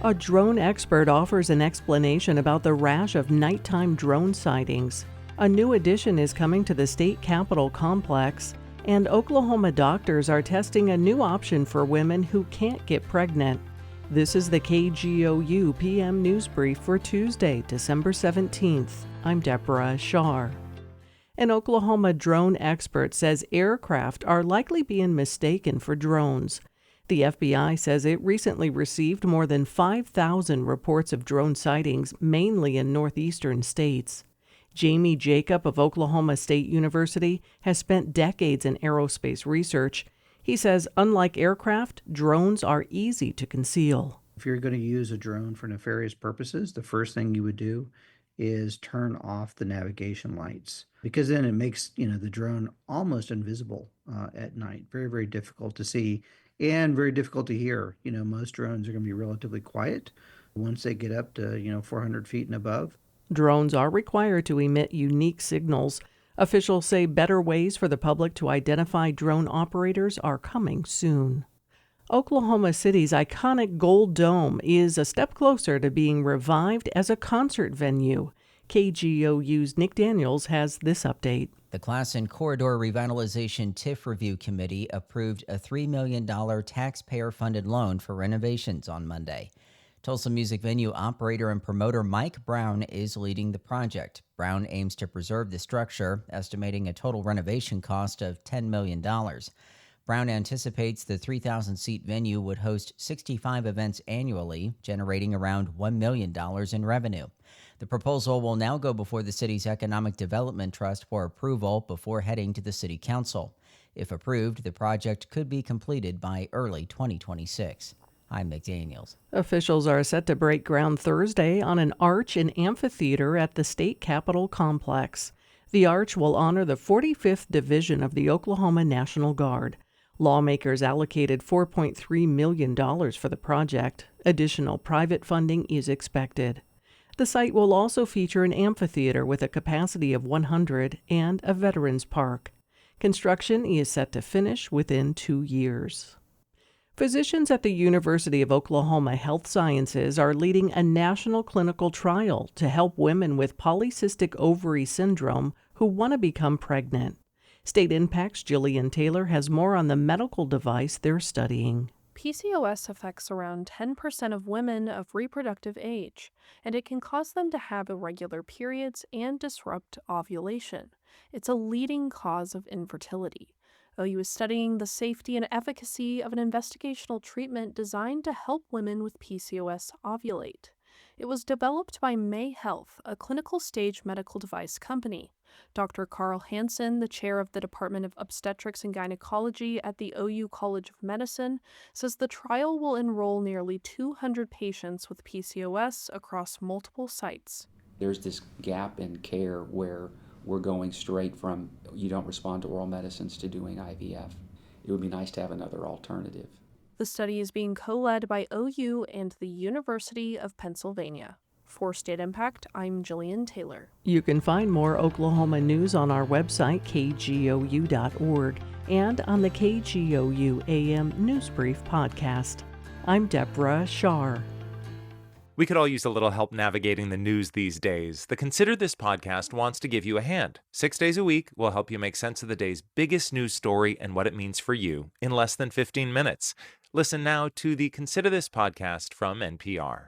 A drone expert offers an explanation about the rash of nighttime drone sightings. A new addition is coming to the state capitol complex, and Oklahoma doctors are testing a new option for women who can't get pregnant. This is the KGOU PM News Brief for Tuesday, December 17th. I'm Deborah Shar. An Oklahoma drone expert says aircraft are likely being mistaken for drones. The FBI says it recently received more than 5,000 reports of drone sightings, mainly in northeastern states. Jamie Jacob of Oklahoma State University has spent decades in aerospace research. He says, unlike aircraft, drones are easy to conceal. If you're going to use a drone for nefarious purposes, the first thing you would do is turn off the navigation lights, because then it makes the drone almost invisible at night. Very, very difficult to see and very difficult to hear. Most drones are going to be relatively quiet once they get up to 400 feet and above. Drones are required to emit unique signals. Officials say better ways for the public to identify drone operators are coming soon. Oklahoma City's iconic Gold Dome is a step closer to being revived as a concert venue. KGOU's Nick Daniels has this update. The Class and Corridor Revitalization TIF Review Committee approved a $3 million taxpayer-funded loan for renovations on Monday. Tulsa music venue operator and promoter Mike Brown is leading the project. Brown aims to preserve the structure, estimating a total renovation cost of $10 million. Brown anticipates the 3,000-seat venue would host 65 events annually, generating around $1 million in revenue. The proposal will now go before the city's Economic Development Trust for approval before heading to the City Council. If approved, the project could be completed by early 2026. I'm Nick Daniels. Officials are set to break ground Thursday on an arch and amphitheater at the state capitol complex. The arch will honor the 45th Division of the Oklahoma National Guard. Lawmakers allocated $4.3 million for the project. Additional private funding is expected. The site will also feature an amphitheater with a capacity of 100 and a veterans park. Construction is set to finish within 2 years. Physicians at the University of Oklahoma Health Sciences are leading a national clinical trial to help women with polycystic ovary syndrome who want to become pregnant. State Impact's Jillian Taylor has more on the medical device they're studying. PCOS affects around 10% of women of reproductive age, and it can cause them to have irregular periods and disrupt ovulation. It's a leading cause of infertility. OU is studying the safety and efficacy of an investigational treatment designed to help women with PCOS ovulate. It was developed by May Health, a clinical stage medical device company. Dr. Carl Hansen, the chair of the Department of Obstetrics and Gynecology at the OU College of Medicine, says the trial will enroll nearly 200 patients with PCOS across multiple sites. There's this gap in care where we're going straight from you don't respond to oral medicines to doing IVF. It would be nice to have another alternative. The study is being co-led by OU and the University of Pennsylvania. For State Impact, I'm Jillian Taylor. You can find more Oklahoma news on our website, kgou.org, and on the KGOU AM News Brief podcast. I'm Deborah Shar. We could all use a little help navigating the news these days. The Consider This podcast wants to give you a hand. 6 days a week, we'll help you make sense of the day's biggest news story and what it means for you in less than 15 minutes. Listen now to the Consider This podcast from NPR.